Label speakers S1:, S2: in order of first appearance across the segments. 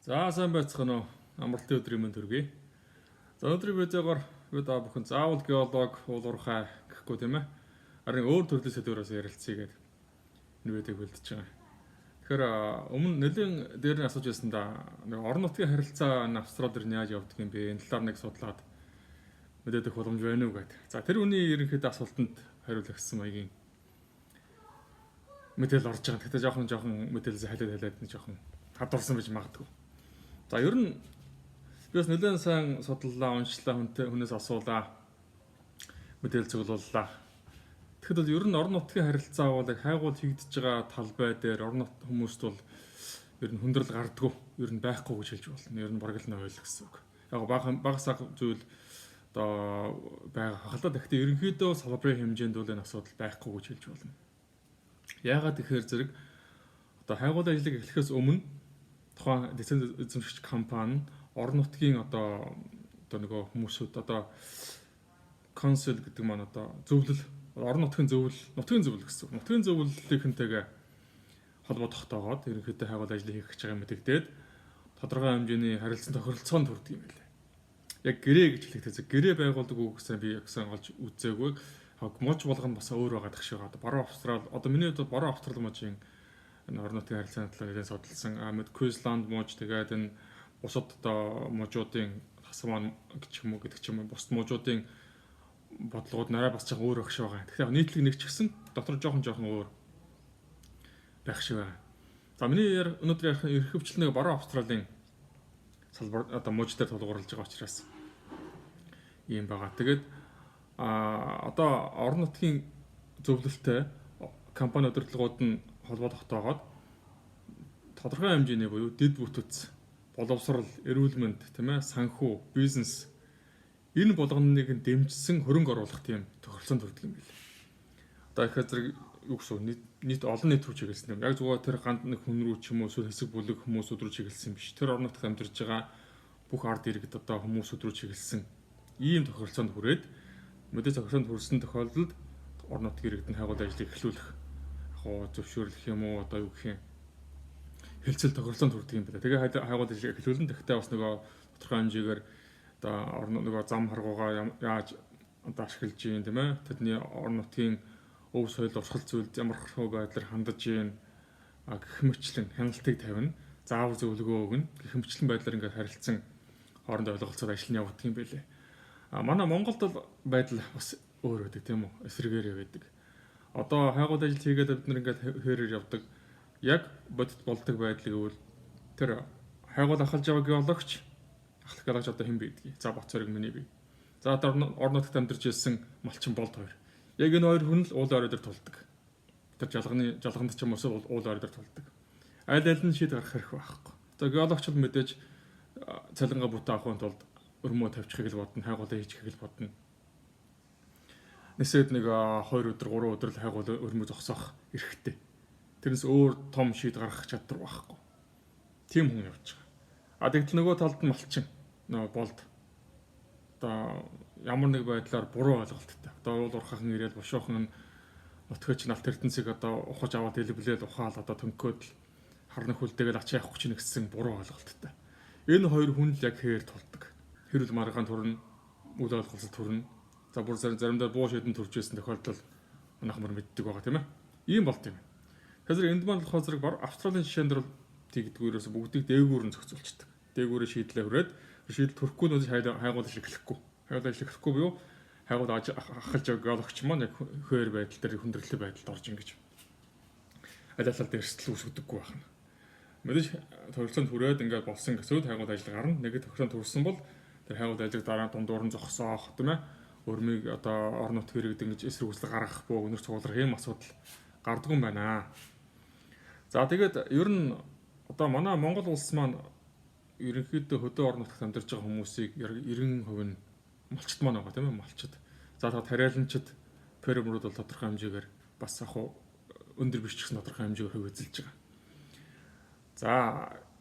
S1: За сайн байцгаана уу. Амралтын өдрийн мэнд хүргэе. За өнөөдрийн видеогоор бид бүхэн заавал геолог уулуурхай гэхгүй тийм ээ. Харин өөр төрлийн сэдвээрээс ярилцъя гэдэг энэ видеог бэлдэж байгаа. Тэгэхээр өмнө нэлийн дээр нь асууж байсан да нэг орон нутгийн харилцаа Австрали руу яаж явдаг юм бэ? Энэ талаар нэг судлаад мэдээлэх боломж байна уу гэдэг. За тэр үний ерөнхийдөө асуултанд хариулах гэсэн маягийн мэдээлэл орж байгаа. Гэхдээ жоохон мэдээлэлээ халиад нэг жоохон хадварсан байж магадгүй. За ер нь бис нэлээд сайн судаллаа, уншлаа, хүнээс асуулаа. Мэдээлэл цуглууллаа. Тэгэхэд бол ер нь орон нутгийн харилцаа бол яг хайгуул хийгдэж байгаа талбай дээр орон нутгийн хүмүүст бол ер нь хүндрэл гардггүй, ер нь байхгүй гэж хэлж болно. Ер нь бараг л нэг ойл гэсэн үг. Яг багасаа зүйл одоо байгаа хахалаа. Тэгэхдээ ерөнхийдөө салбарын хэмжээнд бол энэ асуудал байхгүй гэж хэлж болно. Яагаад тэгэхээр зэрэг одоо хайгуул ажлыг эхлэхээс өмнө тухайн лиценз эзэмшигч компани орон нутгийн одоо нөгөө хүмүүсүүд одоо консул гэдэг маань одоо зөвлөл орон нутгийн зөвлөл гэсэн. Нутгийн зөвлөлийнхэнтэйгээ холбоо тогтоогоод ерөнхийдөө хайгуул ажлыг хийх гэж байгаа мэдэгдээд тодорхой хэмжээний харилцан тохиролцоонд хүрдэг юм байна. Яг гэрээ гэж хэлэхдээ гэрээ байгуулдаг үг гэсэн би ягсан олж үзээгүй. Мож болгоно бас өөр байгаа гэх шиг одоо баруун Австрал одоо миний хувьд баруун Австрал мужийн энэ орон нутгийн харилцааны талаар нэлээд судалсан. Мэд Queensland муж тэгээд энэ бусад одоо мужуудын Тасман гэдэг ч юм уу бусад мужуудын бодлогууд нарай бас жоохон өөр байх шиг байгаа. Тэгэхээр нийтлэг нэг ч гэсэн дотор жоохон өөр байх шиг байна. За миний өнөөдөр ярих эрхөвчлэн нэг баруун Австралийн салбар одоо муж дээр тулгуурлаж байгаа учраас ийм байгаа. Тэгээд одоо орон нутгийн зөвлөлтөй компани удирдлагууд нь холбоо тогтоогоод тодорхой хэмжээний буюу дэд бүтц, боловсрол, эрүүл мэнд, тийм ээ, санхүү, бизнес энэ болгоныг дэмжсэн хөрөнгө оруулах тийм тохиролцоонд хүрдэг юм билээ. Одоо их зэрэг юу гэсэн нийт олон нийт рүү чиглэсэн юм. Яг зүгээр тэр ганц нэг хүн рүү ч юм уу эсвэл хэсэг бүлэг хүмүүсүүд рүү чиглэсэн биш. Тэр орон нутгад амьдарч байгаа бүх ард иргэд одоо хүмүүсүүд рүү чиглэсэн ийм тохиролцоонд хүрээд мэдээж тохиролцоонд хүрсэн тохиолдолд орон нутгийн иргэд нь хайгуул ажлыг эхлүүлэх зөвшөөрлөх юм уу одоо юу гэх юм хэлцэл тохиролцоонд хүрдэг юм байна. Тэгээ хайгуул ажлыг эхлүүлэн тэгтээ бас нөгөө тодорхой хэмжээгээр одоо орон нөгөө зам харгуугаа яаж одоо ашиглаж юм тийм ээ. Тэдний орон нутгийн өв соёл урсгал зүйлд ямар хөө байдлаар хандаж юм гэх мэтлэн хяналтыг тавина. Заавар зөвлөгөө өгнө. Гэх мэтлэн байдлаар ингээд харилцсан хоорондоо ойлголцоод ажил нь явагдах юм байлээ. Манай Монголд бол байдал бас өөр байдаг тийм үү? Эсрэгээрээ байдаг. Одоо хайгуул ажил хийгээд бид нар ингээд хээрээр явдаг. Яг бодит болдог байдлыг үл тэр хайгуул ахалж байгаа геологч одоо хэн бэ гэдгийг. За Боцорог миний бий. За орон нутгад амьдарч ирсэн малчин болд хоёр. Яг энэ хоёр хүн л уул орой дээр тулдаг. Тэр жалганд ч юм уу уул орой дээр тулдаг. Аль нь шийд гарах хэрэг байхгүй. За геологч бол мэдээж цалингаа бүтэн авахын тулд өрмөө тавьчихыг л бодно, хайгуулаа хийчихийг л бодно. Нэсэд нэг 2 өдөр 3 өдөр л хайгуул өрмөө зогсоох эрхтэй. Тэрнээс өөр том шийд гаргах чадвар байхгүй. Тим хүн явж байгаа. Тэгтэл нөгөө талд нь малчин нөгөө болд одоо ямар нэг байдлаар буруу ойлголттой. Одоо уул урхахан ирээл бошоохон нутгаач нь алт эрдэнцийг одоо ухаж аваад илбэлээл ухаал одоо төнкөөд харнах хүлдээгэл ачаа явах чинь гэсэн буруу ойлголттой. Энэ хоёр хүн л яг хээр тулдаг. Хэрүүл маргаан төрн үл ойлголцол төрн. За бүр заримдаа буу шийдэн төржсэн тохиолдол манайх мөр мэддэг байгаа тийм ээ. Ийм болт юм. Тэгэхээр энд маань болохоор зэрэг Австралийн жишээн дээр тэгдгүүрээс бүгдийг дээгүүр нь зохицуулчихдаг. Дээгүүрээ шийдлээ хүрээд шийдэл төрөхгүй нь хайгуул ажил эхлэхгүй. Хайгуул ажил эхлэхгүй буюу хайгуул ахалж байгаа геологч маань яг хөөр байдал дээр хүндрэлтэй байдалд орж ингэж аль алал дээр эрсдэл үүсгдэггүй байна. Мэдээж тохиролцоонд хүрээд ингээд болсон гэсүүд хайгуул ажил гарна. Нэг тохиролцоонд хүрсэн бол тэр хайгуул ажлыг дараа дундуур нь зогсоох тийм ээ. Өрмийг одоо орон нутгийн иргэд ингэж эсрэг үсэл гаргах буу өнөр цуглах ийм асуудал гардаг юм байна. За тэгээд ер нь одоо манай Монгол улс маань ерөнхийдөө хөдөө орон нутгад амьдарч байгаа хүмүүсийг 90% нь малчд маань байгаа тийм ээ малчд. За тариаланчид фермерүүд бол тодорхой хэмжээгээр бас яг өндөр биш ч гэсэн тодорхой хэмжээгээр хөв эзэлж байгаа. За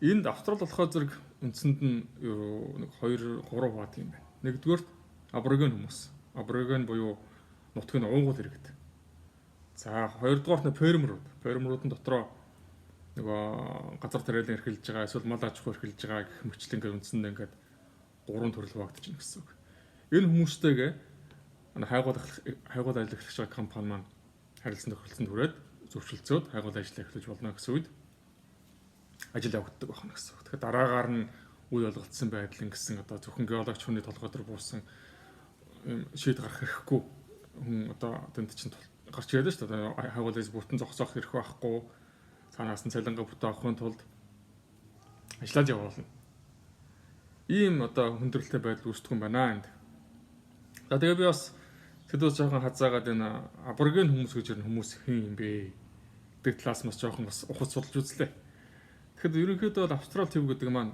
S1: энд Австрал болохоор зэрэг үндсэнд нь 2-3 хуваат юм байна. Нэгдүгээрт абориген хүмүүс. Абориген буюу нутгийн уугуул иргэд. За хоёрдугаарт фермерүүд. Фермерүүдэн дотроо нөгөө газар тариалан эрхэлж байгаа эсвэл мал аж ахуй эрхэлж байгаа гэх мэтлэн ингээд үндсэндээ ингээд 3 төрөл хуваагдаж байна гэсэн үг. Энэ хүмүүстэйгээ хайгуул ажил эхлэж байгаа компани маань харилцан тохиролцсон түрээд зөвшөлдсөд хайгуул ажил эхлэж болно гэсэн үед ажил явагддаг байна гэсэн үг. Тэгэхээр дараагаар нь үе олгогдсон байдал ингэсэн одоо зөвхөн геологч хүний толгой дээр буусан шийд гарах хэрэггүй хүн одоо тэнд чинь гарч ирээд шүү дээ. Хайгуул ажил бүтэн зогсоох хэрэг байхгүй. Цаанаас нь цалингаа бүтэн авахын тулд ажиллаж явуулна. Ийм одоо хүндрэлтэй байдал үүсдэг юм байна энд. За тэгээ би бас сэдвээс жоохон хазаагаад энэ аборигэн хүмүүс гэж ярих хүмүүс хэн юм бэ? Гэдэг талаас бас жоохон бас ухаж судалж үзлээ. Тэгэхээр ерөнхийдөө бол Австрали төв гэдэг маань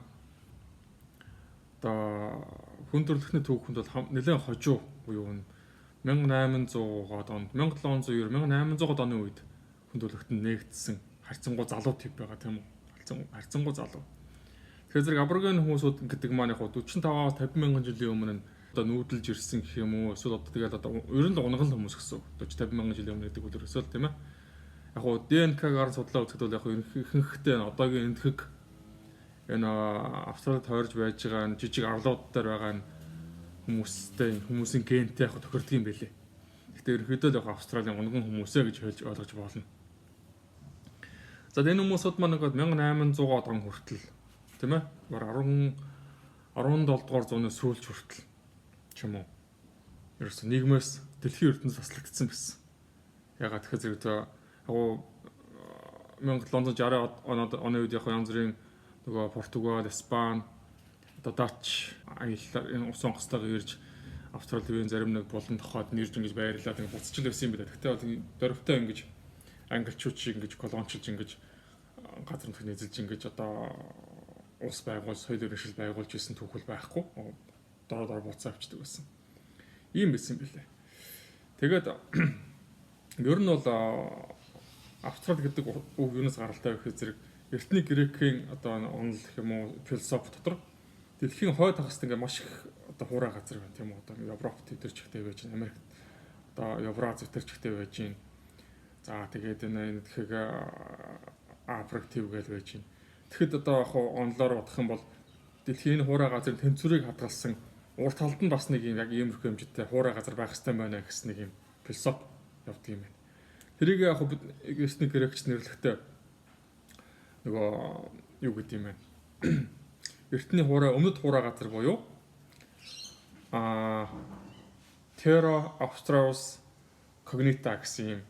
S1: одоо хүндрэлтний төвхөнд бол нэлээд хожуу буюу 1800-аад онд 1790 1800-аад оны үед хүндрэлтэнд нээгдсэн харьцангуй залуу төв байгаа тийм үү? Харьцангуй залуу. Тэгэхээр зэрэг аборигэн хүмүүсүүд гэдэг маань яг 45-аас 50 мянган жилийн өмнө одоо нүүдэлж ирсэн гэх юм уу? Эсвэл одоо тэгээд одоо ер нь унгал хүмүүс гэсэн. 40-50 мянган жилийн өмнө гэдэг үгээр эсвэл тийм ээ. Яг нь ДНК-гаар судлаа үзэхэд бол яг ихэнхдээ одоогийн энтхэг энэ Австралид тойрж байж байгаа жижиг арлууд дээр байгаа хүмүүсийн гентэй яг тохирдог юм байлээ. Гэхдээ ерөнхийдөө л яг Австралийн унган хүмүүсээ гэж ойлгож болно. За энэ хүмүүсүүд маань нэг 1800-аад он хүртэл тийм ээ? Бараг 17 дугаар зууны сүүлч хүртэл ч юм уу. Ерөөсөө нийгмээс дэлхийн ертөнцөд таслагдсан байсан. Ягаад тэгэхээр зэрэг 1760 оны үед яг янз бүрийн нөгөө Португал, Испани, одоо Дач аяллаар энэ ус онгоцтойгоо ирж Австрали төвийн зарим нэг болон тохиод нэрж ингэж байрлаад ингэ буцчих байсан юм байна. Гэхдээ бол дөрвтэй ингэж англичууд шиг ингэж колончилж ингэж газар нутгийг эзэлж ингэж одоо ус байгуул, соёл өрнөшил байгуулж исэн түүхэл байхгүй. Дороо буцаа авчдаг байсан. Ийм байсан юм билээ. Тэгээд ер нь бол Австрали гэдэг үг юунаас гаралтай вэ гэхээр зэрэг эртний грекийн одоо онол гэх юм уу философи дотор дэлхийн хойд хагасд ингээ маш их одоо хуурай газар байна тийм үү одоо Европ төвтөрч ихтэй байж байна Америк одоо Евраз төвтөрч ихтэй байж байна. За тэгээд энэ тэгэхээр Африк төв гэж байж байна. Тэгэхэд одоо яг онлоор бодох юм бол дэлхийн хуурай газрын тэнцвэрийг хадгалсан урт талд нь бас нэг юм яг иймэрхүү хэмжээтэй хуурай газар байх хэрэгтэй байна гэсэн нэг юм философи явдаг юм байна. Тэрийг яг эртний грекч нэрлэхдээ нөгөө юу гэдэг юм бэ? Эртний хуурай өмнөд хуурай газар буюу Terra Australis Cognita гэсэн юм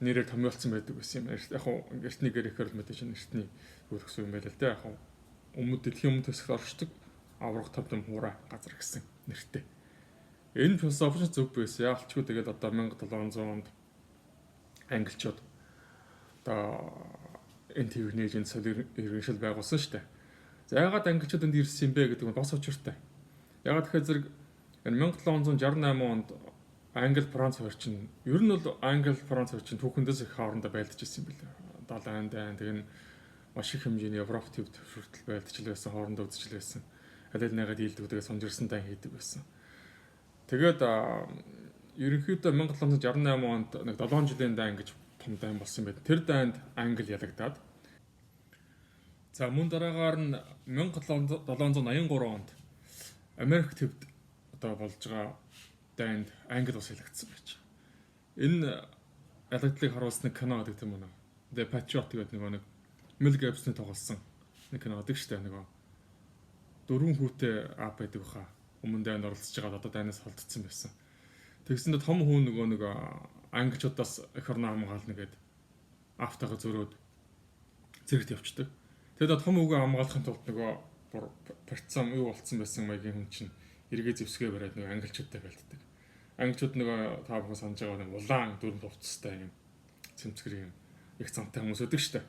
S1: нэрээр томьёолцсон байдаг байсан юм. Яг эртний грекээр л мэдээж эртний юу гэсэн юм байл л дээ. Яг өмнөд дэлхийн өмнөд хэсэгт оршдог аврах тавдам хуурай газар гэсэн нэртэй. Энэ философи зөв байсан. Яалчгүй тэгээд одоо 1700 онд англичууд одоо энэ төвний эжент соёл иргэншил байгуулсан шүү дээ. За яагаад англичууд энд ирсэн юм бэ гэдэг нь бас учиртай. Яагаад тэгэхээр зэрэг 1768 онд Англи Франц хоёр чинь ер нь бол Англи Франц хоёр чинь түүхэндээс их хоорондоо байлдаж ирсэн юм билээ. 70-аад айн тэгээд маш их хэмжээний Европ төвд хүртэл байлдаж байсан, хоорондоо үзэж байсан. Аль нэгэд дийлдэгдээ сунжирсан дан хийдэг байсан. Тэгээд ерөнхийдөө 1768 онд нэг 7 жилийн дан гэж том дан болсон юм байна. Тэр данд Англи ялагдаад. За мөн дараагаар нь 1783 онд Америк төвд одоо болж байгаа данд Англи ус ялагдсан байж. Энэ ялагдлыг харуулсан кино гэдэг юм уу? The Patriot гэдэг нэг Mel Gibson тоглосон нэг кино гэдэг шүү дээ. Нөгөө 4 хүүтэй ап байдаг баха. Өмнө дайнд оролцож байгаа одоо дайнаас холдсон байсан. Тэгсэндээ том хүн нэг англичуудаас эх орноо хамгаална гээд автагаа зөрөөд зэрэгт явцдаг. Тэгээд том үгээ хамгаалахын тулд нөгөө партизан юу болцсон байсан маягийн хүн чинь эргээ зэвсгээ бариад нөгөө англичуудтай байлддаг. Англичууд нөгөө та бүхэн санаж байгаа нэг улаан дөрөв хувцастай юм цэмцгэр юм их цантай хүмүүс өдөг штэ.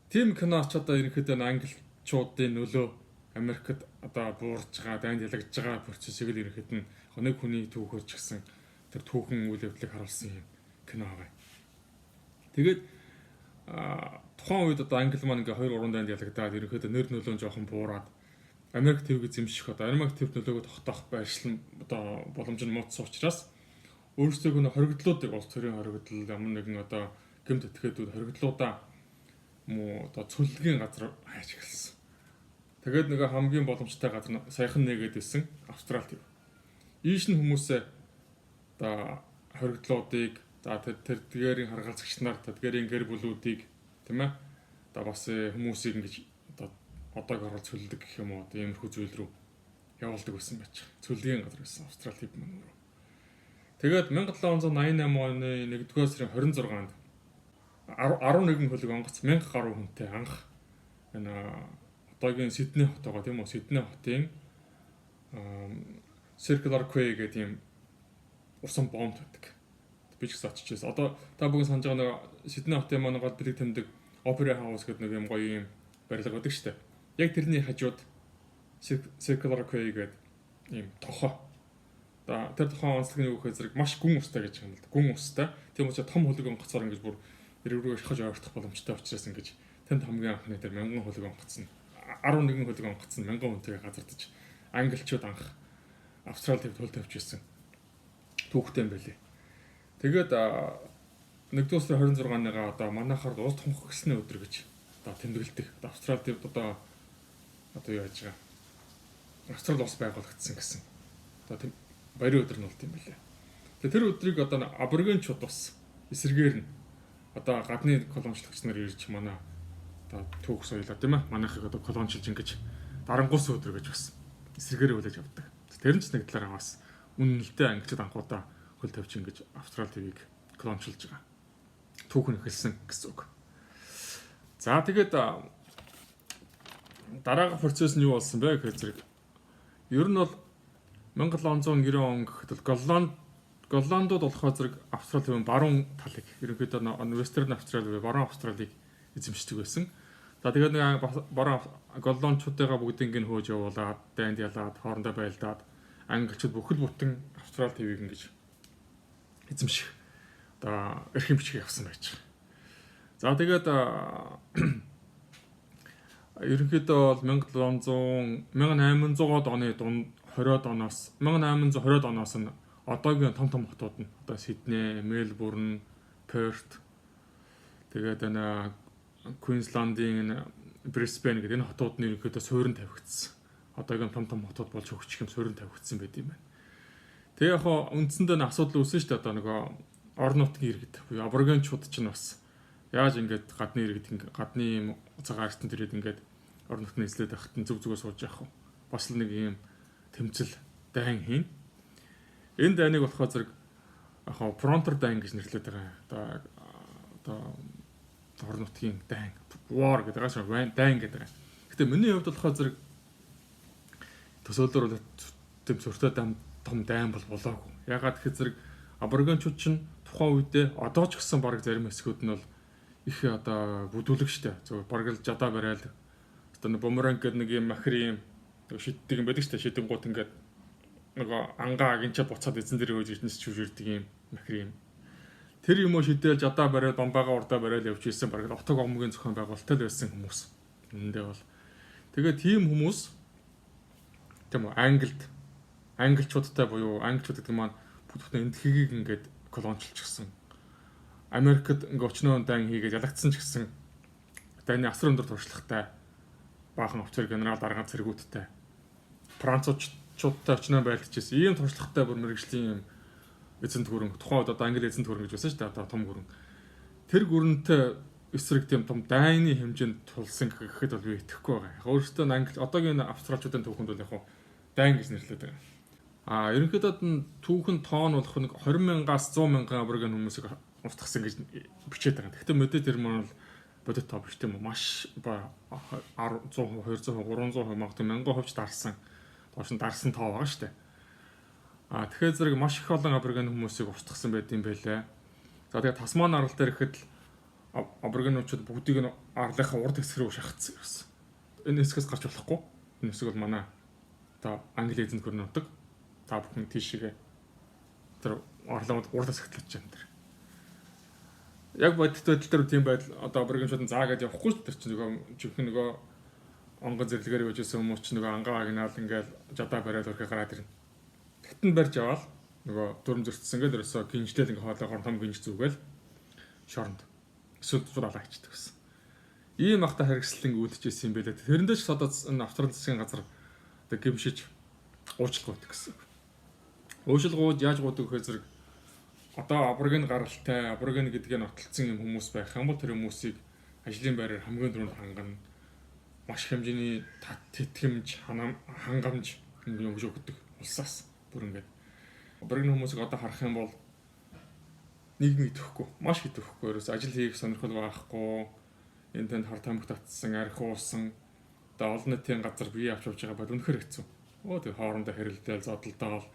S1: Тим кино ч одоо ерөнхийдөө англичуудын нөлөө Америкт одоо буурж байгаа, дайнд ялагдж байгаа процессыг л ерөнхийд нь нэг хүний түүхөөч гэсэн тэр түүхэн үйл явдлыг харуулсан юм кино байгаа. Тэгээд тухайн үед одоо Англи маань ингээ 2-3 дайнд ялагдаад ерөнхийдөө нэр нөлөө нь жоохон буураад Америк төвийг зэмших одоо Америк төвд нөлөөгөө тогтоох байршил одоо боломж нь муудсан учраас өөрсдөө нэг хоригдлуудыг улс төрийн хоригдл ямар нэгэн одоо гэмт этгээдүүд хоригдлуудаа муу одоо цөллөгийн газар хайж эхэлсэн. Тэгээд нэг хамгийн боломжтой газар саяхан нэгээд исэн Австрал төв. Ийш нь хүмүүсээ одоо хоригдлуудыг за тэр тэгэрийн харгалзагч нар тэгэрийн гэр бүлүүдийг тийм ээ одоо бас хүмүүсийг ингэж одоо орол цөллөдөг гэх юм уу иймэрхүү зүйл рүү явуулдаг байсан байж. Цөллөгийн газар байсан Австрал төв мөн рүү. Тэгээд 1788 оны 1-р сарын 26-нд 11 хөлөг онгоц 1000 гаруй хүнтэй анх энэ одоогийн Сидней хот байгаа тийм үү? Сидней хотын Circular Quay гэдэг юм урсан бомб байдаг. Би ч гэсэн очиж байсан. Одоо та бүхэн санаж байгаа нэг Сидней хотын маань гол бэлэг тэмдэг Opera House гэдэг нэг юм гоё юм барилга байдаг шүү дээ. Яг тэрний хажууд Circular Quay гэдэг юм тохоо. Тэр тохоо онцлог нь юу гэхээр зэрэг маш гүн устай гэж байна л да. Гүн устай. Тийм учраас том хөлөг онгоцоор ингэж бүр эргэрүүгээ шахаж ойртох боломжтой учраас ингэж тэнд хамгийн анхны тэр 1000 хөлөг онгоц нь 11 хөлөг онгоц нь 1000 хүнтэйгээ газардаж англичууд анх Австрал төв тул тавьж ирсэн. Түүхтэй юм байлээ. Тэгээд 1-р сарын 26-ныгаа одоо манайхаар уус тунх гэсний өдөр гэж одоо тэмдэглэдэг. Австрал төвд одоо юу яаж байгаа. Австрал улс байгуулагдсан гэсэн. Одоо тийм баярын өдөр нь болт юм байлээ. Тэгээд тэр өдрийг одоо аборигенчууд бас эсэргээр нь одоо гадны колоничлогч нар ирж манай одоо түүх соёлоо тийм ээ манайхыг одоо колоничилж ингэж дарангуус өдөр гэж бас эсэргээр хүлээж авдаг. Тэр нь ч нэг талаараа бас үнэнэлтэй англичууд анхудаа хөл тавьж ингэж Австрал твийг колоничилж байгаа. Түүх нь эхэлсэн гэсэн үг. За тэгээд дараагийн процесс нь юу болсон бэ гэхээр зэрэг ер нь бол 1790 он гэхэд Голландууд болохоор зэрэг Австрал твийн баруун талыг ерөнхийдөө Western Австрал буюу баруун Австралийг эзэмшдэг байсан. За тэгээд нэг баруун голландчуудаа бүгдийг нь хөөж явуулаад, дайнд ялаад, хоорондоо байлдаад англичууд бүхэл бүтэн Австрал твийг ингэж эзэмших одоо эрхэм бичиг явсан байж байгаа. За тэгээд ерөнхийдөө бол 1800-аад оны дунд 20-ад оноос 1820-ад оноос нь одоогийн том хотууд нь одоо Сидней, Мельбурн, Перт тэгээд энэ Квинсландын Брисбен гэдэг энэ хотууд нь ерөнхийдөө суурин тавигдсан. Одоогийн том хотууд болж хөгжих юм суурин тавигдсан байт юм байна. Тэгээ яг үндсэндээ н асуудал үүсэн шүү дээ. Одоо нөгөө орон нутгийн иргэд буюу аборигенчууд ч бас яаж ингэж гадны иргэд гадны юм цагаан арстанд ирээд ингэж орон нутгийн эзлээд байхад нь зүг зүгөө сууж явах. Бас л нэг юм тэмцэл дайн хийн. Энэ дайныг болохоор зэрэг яг фронтер дайн гэж нэрлэдэг байгаа. Одоо орон нутгийн дайн war гэдэг аашаа дайн гэдэг. Гэтэ миний хувьд болохоор зэрэг төсөөлөөр тэм зөртэй том дайн бол болоогүй. Ягаад гэхээр зэрэг аборигенчууд чинь тухайн үедээ одоо ч гэсэн баг зарим хэсгүүд нь бол их одоо бүдүүлэг штэ. Зөв баг л жадаа барайл. Одоо бумеранг гэдэг нэг юм махир юм шиддэг юм байдаг штэ. Шидэн гут ингээд нөгөө ангаа агинчаа буцаад эзэн дээр хөөж ирнэс чүжирдэг юм махир юм. Тэр юм уу шидэл жадаа барайл бомбаага урдаа барайл явж ирсэн баг отог омгийн зохион байгуулалттай байсан хүмүүс. Эндээ бол тэгээд тийм хүмүүс тийм үү англичуудтай буюу англичууд гэдэг маань бүтээн эндхийг ингээд колоничилчихсан. Америкт ингээд өчнөө дан хийгээд ялагдсан ч гэсэн дайны асар өндөр туршлагатай баахан офицер генерал даргаан цэргүүдтэй француудтай өчнөө байлдчихсэн. Ийм туршлагатай бүр мэргэжлийн юм эзэнт гүрэн тухайн үед одоо англи эзэнт гүрэн гэж байсан шүү дээ. Одоо том гүрэн. Тэр гүрэнтэй эсрэг тийм том дайны хэмжээнд тулсан гэхэд бол би итгэхгүй байгаа. Өөрөөсөө англи одоогийн австралчуудын түүхэнд бол яг дайн гэж нэрлэдэг. Ерөнхийдөө түүхэн тоон болох нэг 20,000-аас 100,000 абориген хүмүүсийг устгасан гэж бичээд байгаа. Гэхдээ мэдээ тэр маань бол бодит тоо биш тийм үү? Маш 100%, 200%, 300% магадгүй 1000% дарсан. Доош нь дарсан тоо байгаа шүү дээ. Тэгэхээр зэрэг маш их олон абориген хүмүүсийг устгасан байт юм байлээ. За тэгээд Тасман арал дээр ихэд аборигенчууд бүгдийг нь арлынхаа урд хэсэг рүү шахацсан гэсэн. Энэ хэсгээс гарч болохгүй. Энэ хэсэг бол манай одоо англи эзэнт гүрэн нутаг. Та бүхэн тийшээ тэр орлогод урд хэсэгтлж байна тэр. Яг бодит байдал дээр тийм байдал одоо аборигенчууд заагаад явахгүй ч тэр чинь нөгөө онгон зэрлэгээр явжсэн хүмүүс ч нөгөө ангаа агнаал ингээл жадаа бариад өрхө гараад ирнэ. Тэгтэн барьж аваад нөгөө дүрм зөрчсөн ингээд ерөөсөө гинжлэл ингээ хоолойгоор том гинж зүгээл шоронд эсвэл зур алаа хийдэг гэсэн. ийм ахта хэрэгслэн үүлдэжсэн юм байлаа. Тэрэндээ ч одоо энэ Австрали засгийн газар одоо гимшиж уучлалт өгдөг гэсэн. Уучлалгууд яаж гуйдаг вэ зэрэг одоо аборигены гаралтай, аборигены гэдгээ нотолцсон юм хүмүүс байх юм бол тэр хүмүүсийг ажлын байраар хамгийн түрүүнд хангана. Маш хэмжээний тэтгэмж, хангамж юм өгдөг улсаас бүр ингээд. Аборигены хүмүүсийг одоо харах юм бол нийгмийг идэвхгүй, маш идэвхгүй. Ерөөс ажил хийх сонирхол байхгүй. Энд тэнд хар тамхи татсан, архиусан, одоо олон нийтийн газар бие авч явж байгаа бол үнэхээр хэцүү. Тэр хоорондоо хэрэлдээл, зодолдоол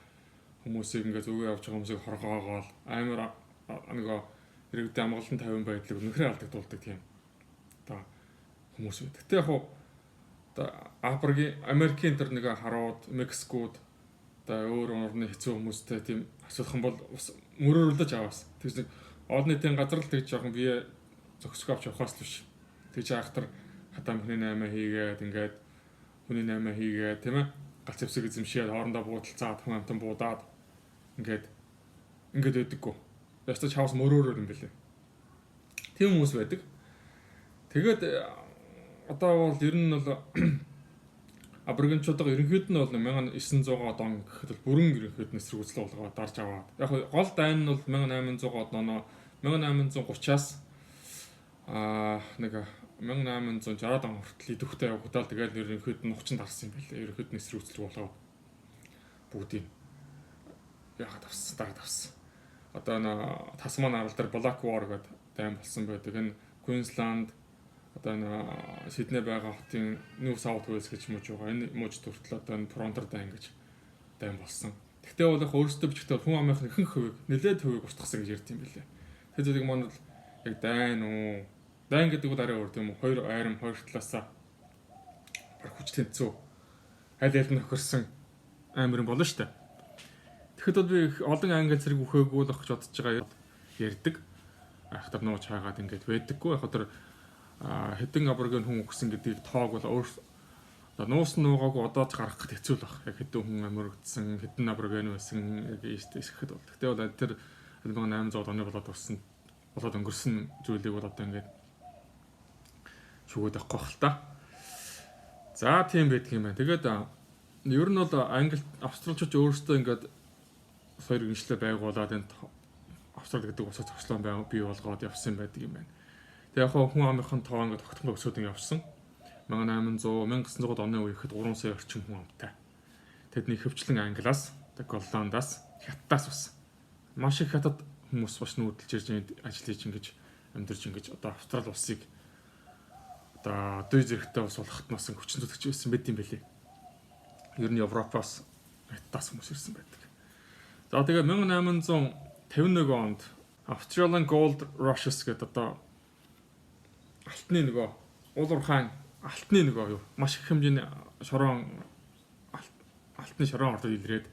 S1: хүмүүсийг ингээд зүгээ авч байгаа хүмүүсийг хоргоогоол амар нөгөө иргэдийн амгалан тавин байдлыг үнэхээр алдагдуулдаг тийм одоо хүмүүс байдаг. Гэтэ яг одоо Америкийн тэр нэг харууд, Мексикууд одоо өөр орны хэцүү хүмүүстэй тийм асуудах юм бол мөрөөрөлдөж аваас. Тэгж нэг олон нийтийн газар л тэгж жоохон бие зөксгөө авч явахаас л биш. Тэгж ахтар хатам хүний 8 хийгээд ингээд хүний 8 хийгээд тийм ээ галц зэвсэг эзэмшээд хоорондоо буудалцаад хүн амтан буудаад ингээд байдаггүй. Ястаж хавс мөрөөрөөр юм бэлээ. Тийм хүмүүс байдаг. Тэгээд одоо бол ер нь бол аборигенчуудаа ерөнхийд нь бол 1900 он гэхэд бол бүрэн ерөнхийд нь эсрэг үзэл болгоод дарж аваад. Яг гол дайн нь бол 1800 оноо 1830-аас нэг 1860 он хүртэл идэвхтэй явагдаад тэгээд ерөнхийд нь 30 дарсан юм байлээ. Ерөнхийд нь эсрэг үзэл болгоод бүгдийг яагаад авсан. Одоо Тасман арал дээр Black War гэдэг дайм болсон байдаг. Энэ Queensland одоо Сидней байгаа хотын New South Wales гэж мууж байгаа. Энэ мууж төртөл одоо Toronto дайм гэж дайм болсон. Тэгтээ бол яг өөрсдөө бичгтээ хүн амынхны ихэнх хувийг нэлээд хувийг устгасан гэж ярьд юм билээ. Тэр зүйлийг манайд яг дайн уу. Дайн гэдэг бол арай өөр тийм үү. Хоёр айрам хоёр талаасаа баг хүч тэнцүү. Аль аль нь хохирсон амирын болно шүү дээ. Тэгэхэд бол би олон англи зэрэг үхээгүй л ахж бодож байгаа ярьдаг. Ахтар нууж хаагаад ингээд байдаггүй. Яг тэр хэдэн аборигены хүн өгсөн гэдгийг тоог бол өөр нуусан нуугаагүй одоо ч гаргах хэцүү л баг. Яг хэдэн хүн амирагдсан, хэдэн аборигены байсан яг ийсэхэд бол. Тэгтээ бол тэр 1800 оны болоод өнгөрсөн зүйлийг бол одоо ингээд шүгөөд авахгүй хэл та. За тийм байдаг юм байна. Тэгээд ер нь бол австралчууд өөрсдөө ингээд хоёр гиншлээ байгуулад энэ Австрали гэдэг улсаа зохицлон бий болгоод явсан байдаг юм байна. Тэгээ яг хүн амынхын тоо ингээд тогтмол өсөд явсан. 1900 оны үеихэд 3 сая орчим хүн амтай. Тэдний хөвчлэн Англиас, Голландаас, Хятадаас бас маш их хятад хүмүүс бас нүүдэлж ирж ажиллаж ингэж амьдарч ингэж одоо Австрали улсыг одоо дүй зэрэгтэй ус болоход нас хүчин зүтгэж байсан байт юм бэлээ. Ер нь Европоос Хятадаас хүмүүс ирсэн байдаг. За тэгээ 1851 онд Australian Gold Rushes гэдэг одоо алтны нөгөө уулуурхайн алтны нөгөө юу маш их хэмжээний алтны шорон ордод илрээд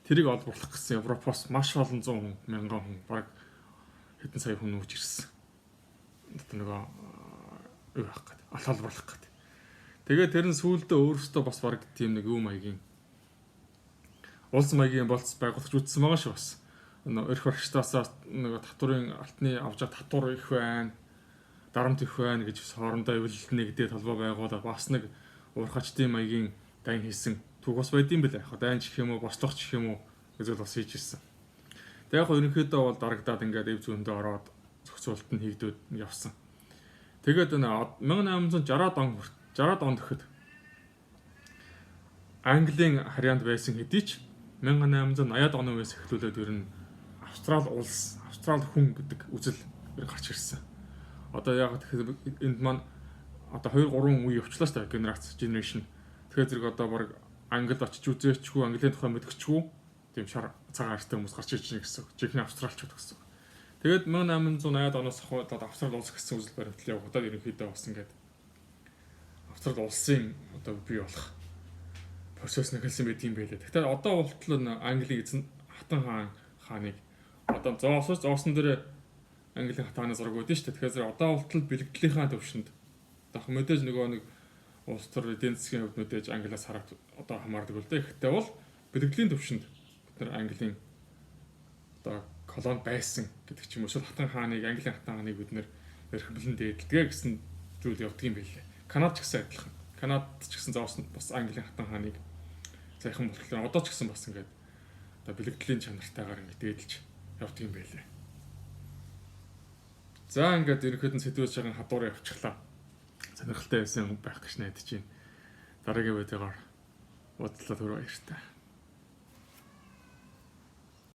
S1: тэрийг олборлох гэсэн Европоос маш олон 100 мянган хүн баг хэдэн сая хүн нүүж ирсэн. Одоо нөгөө юу авах гэдэг алт олборлох гэдэг. Тэгээд тэр нь сүүлдээ өөрөөсөө бас баг тийм нэг юу маягийн улс маягийн болц байгуулагч үтсэн байгаа шүү бас. Өрх барагчтаас нөгөө татварын алтны авж байгаа татвар их байна. Дарамт их байна гэж хоорондоо эвлэлтний гэдэг толгой байгуулаад бас нэг уурхачдын маягийн дайн хийсэн түүх бас байд юм бэлээ. Яг дайнч гэх юм уу, бослогч гэх юм уу гэж бас хийж ирсэн. Тэгээ яг ерөнхийдөө бол дарагдаад ингээд эв зүүндээ ороод зохицуулалт нь хийгдээд явсан. Тэгээд 1860 онд гэхэд Английн харьяанд байсан хэдий ч 1880-ад оны үеэс эхлүүлээд ер нь Австрали улс, Австрали хүн гэдэг үзэл гарч ирсэн. Одоо яг тэгэхээр энд маань одоо 2-3 үе явчлаа шүү дээ generation. Тэгэхээр зэрэг одоо баг Англид очиж үзээчгүй, Английн тухай мэдгэчгүй тийм шар цагаан артай хүмүүс гарч ирж байгаа гэсэн. Жихний австралчууд гэсэн. Тэгээд 1880-ад оноос хойш Австрали улс гэсэн үзэл баримтлал явагдаад ерөнхийдөө бас ингээд Австрали улсын одоо бий болох процесс нэхэлсэн байт юм байлээ. Тэгэхээр одоо болтол Английн эзэн хатан хааныг одоо зоосон дээр Английн хатааны зураг өгдөн шүү дээ. Тэгэхээр одоо болтол бэлэгдлийнхаа төвшөнд одоо мэдээж нэг улс төр эдийн засгийн хувьд мэдээж Англиас хараад одоо хамаардаг л дээ. Гэхдээ бол бэлэгдлийн төвшөнд бид нар Английн одоо колони байсан гэдэг ч юм уу. Хатан хааныг Английн хатан хааныг бид нэр эрхэмлэн дээдэлгээ гэсэн зүйл явдаг юм байлээ. Канад ч гэсэн адилхан. Канад ч гэсэн зоос бас Английн хатан хааныг сайхан болохоор одоо ч гэсэн бас ингээд одоо бэлэгдлийн чанартайгаар ингээд дээдэлж явдаг юм байлээ. За ингээд ерөнхийдөө сэдвээс жаахан хадуураа явчихлаа. Сонирхолтой байсан байх гэж найдаж байна. Дараагийн видеогоор уулзлаа, түр баяртай.